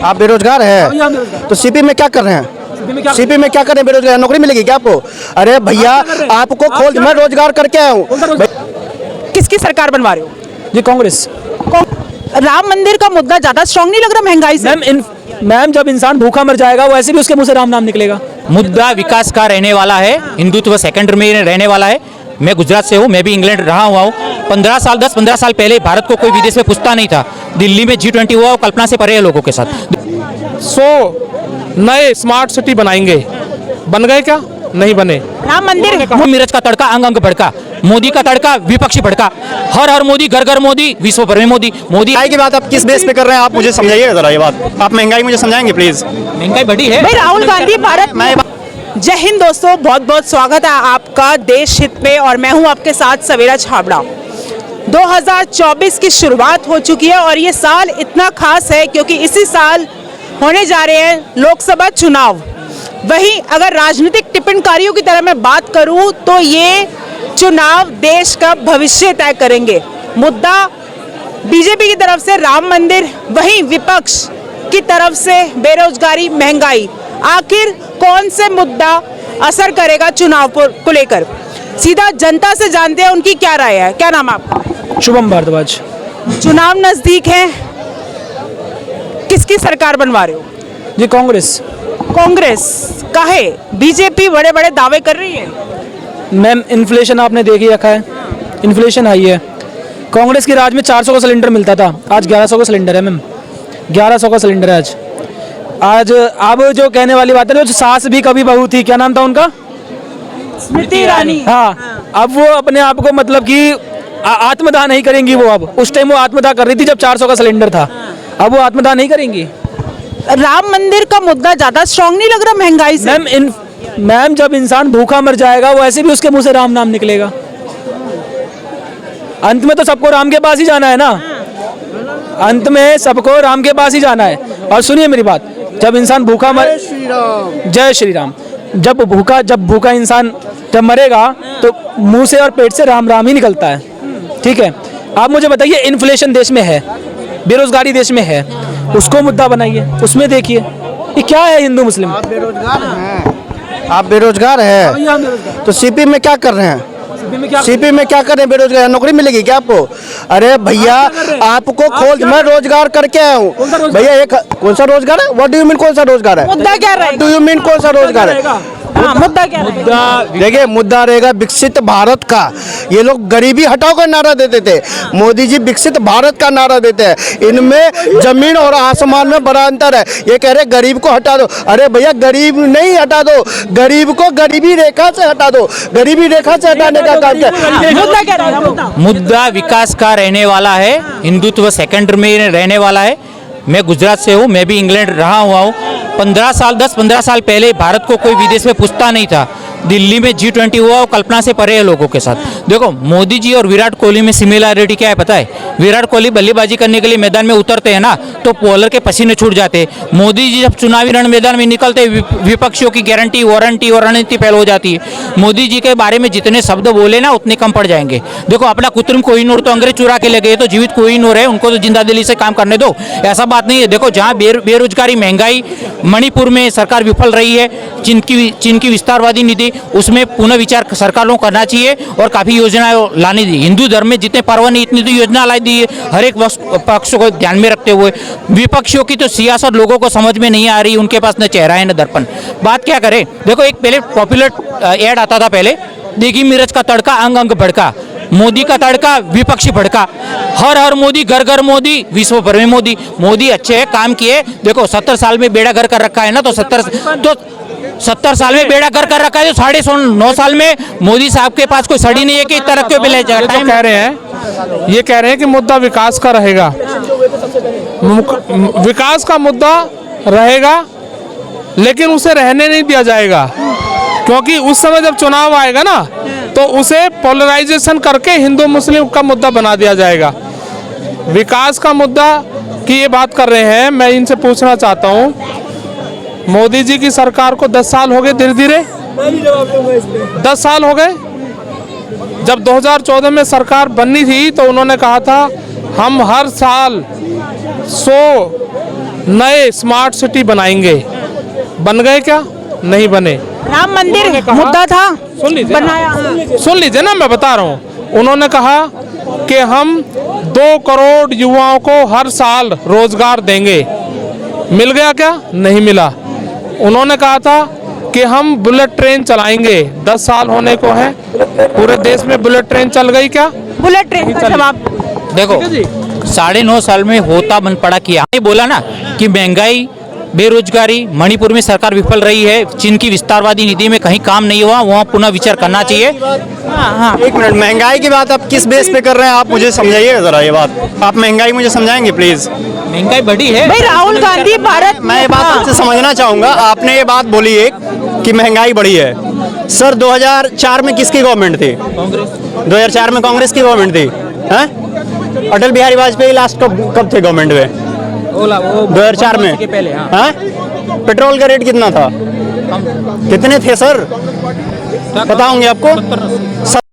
आप बेरोजगार है तो सीपी में क्या कर रहे हैं? सीपी में क्या कर रहे हैं? बेरोजगार नौकरी मिलेगी क्या आपको? अरे भैया आपको खोल, मैं रोजगार करके आया हूँ। किसकी सरकार बनवा रहे हो? जी कांग्रेस। राम मंदिर का मुद्दा ज्यादा स्ट्रांग नहीं लग रहा महंगाई से? मैम जब इंसान भूखा मर जाएगा वो ऐसे भी उसके मुंह से राम नाम निकलेगा। मुद्दा विकास का रहने वाला है, हिंदुत्व सेकेंडरी में रहने वाला है। मैं गुजरात से हूँ, मैं भी इंग्लैंड रहा हुआ हूँ। 10-15 साल पहले भारत को कोई विदेश में पूछता नहीं था। दिल्ली में G20 हुआ और कल्पना से परे है लोगों के साथ। 100 नए स्मार्ट सिटी बनाएंगे, बन गए क्या? नहीं बने। राम मंदिर मिर्च का तड़का अंग अंग भड़का, मोदी का तड़का विपक्षी भड़का, हर हर मोदी घर घर मोदी, विश्व भर में मोदी। महंगाई की बात आप किस बेस पे कर रहे हैं? आप मुझे समझाइए जरा ये बात। आप महंगाई मुझे समझाएंगे प्लीज। महंगाई बढ़ी है भाई। राहुल गांधी भारत। जय हिंद दोस्तों, बहुत बहुत स्वागत है आपका देश हित में और मैं हूं आपके साथ सवेरा छाबड़ा। 2024 की शुरुआत हो चुकी है और ये साल इतना खास है क्योंकि इसी साल होने जा रहे हैं लोकसभा चुनाव। वहीं अगर राजनीतिक टिप्पणकारियों की तरह मैं बात करूं तो ये चुनाव देश का भविष्य तय करेंगे। मुद्दा बीजेपी की तरफ से राम मंदिर, वहीं विपक्ष की तरफ से बेरोजगारी, महंगाई। आखिर कौन से मुद्दा असर करेगा चुनाव को लेकर? सीधा जनता से जानते हैं उनकी क्या राय है। क्या नाम है आपका? शुभम भारद्वाज। चुनाव नजदीक है, किसकी सरकार बनवा रहे हो? जी कांग्रेस। कांग्रेस काहे? बीजेपी बड़े बड़े दावे कर रही है। मैम इन्फ्लेशन आपने देख ही रखा है, इन्फ्लेशन हाई है। कांग्रेस के राज में 400 का सिलेंडर मिलता था, आज 1100 का सिलेंडर है मैम। 1100 का सिलेंडर है आज। अब जो कहने वाली बात है ना, जो सास भी कभी बहू थी, क्या नाम था उनका? स्मृति ईरानी। हाँ, अब वो अपने आप को मतलब कि आत्मदाह नहीं करेंगी। वो अब उस टाइम वो आत्मदाह कर रही थी जब 400 का सिलेंडर था, अब वो आत्मदाह नहीं करेंगी। राम मंदिर का मुद्दा ज्यादा स्ट्रांग नहीं लग रहा महंगाई से? मैम जब इंसान भूखा मर जाएगा वो ऐसे भी उसके मुंह से राम नाम निकलेगा। अंत में तो सबको राम के पास ही जाना है ना, अंत में सबको राम के पास ही जाना है। और सुनिए मेरी बात, जब इंसान भूखा मर, जय श्री राम, जब भूखा इंसान जब मरेगा तो मुंह से और पेट से राम राम ही निकलता है। ठीक है, आप मुझे बताइए, इन्फ्लेशन देश में है, बेरोजगारी देश में है, उसको मुद्दा बनाइए, उसमें देखिए ये क्या है हिंदू मुस्लिम। आप बेरोजगार है तो सीपी में क्या कर रहे हैं? सीपी में क्या कर रहे हैं? बेरोजगार नौकरी मिलेगी क्या आपको? अरे भैया आपको खोल, मैं रोजगार करके आया हूँ। भैया एक कौन सा रोजगार है? व्हाट डू यू मीन कौन सा रोजगार है? मुद्दा क्या रहेगा? डू यू मीन कौन सा रोजगार है? मुद्दा क्या रहेगा? देखिए मुद्दा रहेगा विकसित भारत का। ये लोग गरीबी हटाओ का नारा देते थे, मोदी जी विकसित भारत का नारा देते हैं। इनमें जमीन और आसमान में बड़ा अंतर है। ये कह रहे गरीब को हटा दो। अरे भैया गरीब नहीं हटा दो, गरीब को गरीबी रेखा से हटा दो। गरीबी रेखा से हटाने का काम क्या? मुद्दा क्या रहेगा? मुद्दा विकास का रहने वाला है, हिंदुत्व सेकेंडरी में रहने वाला है। मैं गुजरात से हूँ, मैं भी इंग्लैंड रहा हुआ हूँ। 10-15 साल पहले भारत को कोई विदेश में पूछता नहीं था। दिल्ली में G20 हुआ और कल्पना से परे है लोगों के साथ। देखो मोदी जी और विराट कोहली में सिमिलरिटी क्या है पता है? विराट कोहली बल्लेबाजी करने के लिए मैदान में उतरते हैं ना तो बॉलर के पसीने छूट जाते हैं। मोदी जी जब चुनावी रण मैदान में निकलते विपक्षियों की गारंटी वारंटी और रणनीति फेल हो जाती है। मोदी जी के बारे में जितने शब्द बोले ना उतने कम पड़ जाएंगे। देखो अपना कृत्रिम कोहिनूर तो अंग्रेज चुरा के ले गए, तो जीवित कोहिनूर है, उनको तो जिंदा दिली से काम करने दो, ऐसा बात नहीं है। देखो जहाँ बेरोजगारी, महंगाई, मणिपुर में सरकार विफल रही है, चीन की विस्तारवादी नीति, उसमें पुनः विचार सरकारों को करना चाहिए और काफी योजनाएं लानी दी। हिंदू धर्म में जितने पर्व नहीं इतनी तो योजना लाई दी है, हर एक पक्ष को ध्यान में रखते हुए। विपक्षियों की तो सियासत लोगों को समझ में नहीं आ रही, उनके पास न चेहरा है न दर्पण। बात क्या करें? देखो एक पहले पॉपुलर एड आता था पहले, देगी मिर्च का तड़का अंग अंग भड़का, मोदी का तड़का विपक्षी भड़का, हर हर मोदी घर घर मोदी, विश्व भर में मोदी। मोदी अच्छे हैं, काम किए। देखो 70 साल में बेड़ा घर कर रखा है ना, तो 70 साल में बेड़ा घर कर रखा है, तो 9.5 साल में मोदी साहब के पास कोई सड़ी नहीं है कि तरक्की पे ले जाए। ये कह रहे हैं कि मुद्दा विकास का रहेगा, विकास का मुद्दा रहेगा, लेकिन उसे रहने नहीं दिया जाएगा। क्योंकि उस समय जब चुनाव आएगा ना तो उसे पोलराइजेशन करके हिंदू मुस्लिम का मुद्दा बना दिया जाएगा। विकास का मुद्दा की ये बात कर रहे हैं। मैं इनसे पूछना चाहता हूँ, मोदी जी की सरकार को 10 साल हो गए, धीरे धीरे 10 साल हो गए। जब 2014 में सरकार बननी थी तो उन्होंने कहा था हम हर साल 100 नए स्मार्ट सिटी बनाएंगे। बन गए क्या? नहीं बने। राम मंदिर उन्होंने कहा- मुद्दा था, सुन लीजिए ना। बनाया। सुन लीजिए ना, मैं बता रहा हूँ। उन्होंने कहा कि हम 2 करोड़ युवाओं को हर साल रोजगार देंगे। मिल गया क्या? नहीं मिला। उन्होंने कहा था कि हम बुलेट ट्रेन चलाएंगे। 10 साल होने को है, पूरे देश में बुलेट ट्रेन चल गई क्या? बुलेट ट्रेन का जवाब देखो 9.5 साल में होता बन पड़ा किया। ये बोला ना कि महंगाई, बेरोजगारी, मणिपुर में सरकार विफल रही है, चीन की विस्तारवादी नीति में कहीं काम नहीं हुआ, वहाँ पुनः विचार करना चाहिए। एक मिनट, महंगाई की बात आप किस बेस पे कर रहे हैं? आप मुझे समझाइएगा जरा ये बात। आप महंगाई मुझे समझाएंगे प्लीज। महंगाई बढ़ी है भाई, राहुल गांधी भारत मैं ये बात आपसे समझना चाहूंगा। आपने ये बात बोली एक कि महंगाई बढ़ी है। सर 2004 में किसकी गवर्नमेंट थी? 2004 में कांग्रेस की गवर्नमेंट थी। हैं? अटल बिहारी वाजपेयी लास्ट कब थे गवर्नमेंट में? 2004 में। पहले हाँ। हाँ? पेट्रोल का रेट कितना था? कितने थे सर? बताऊंगे आपको।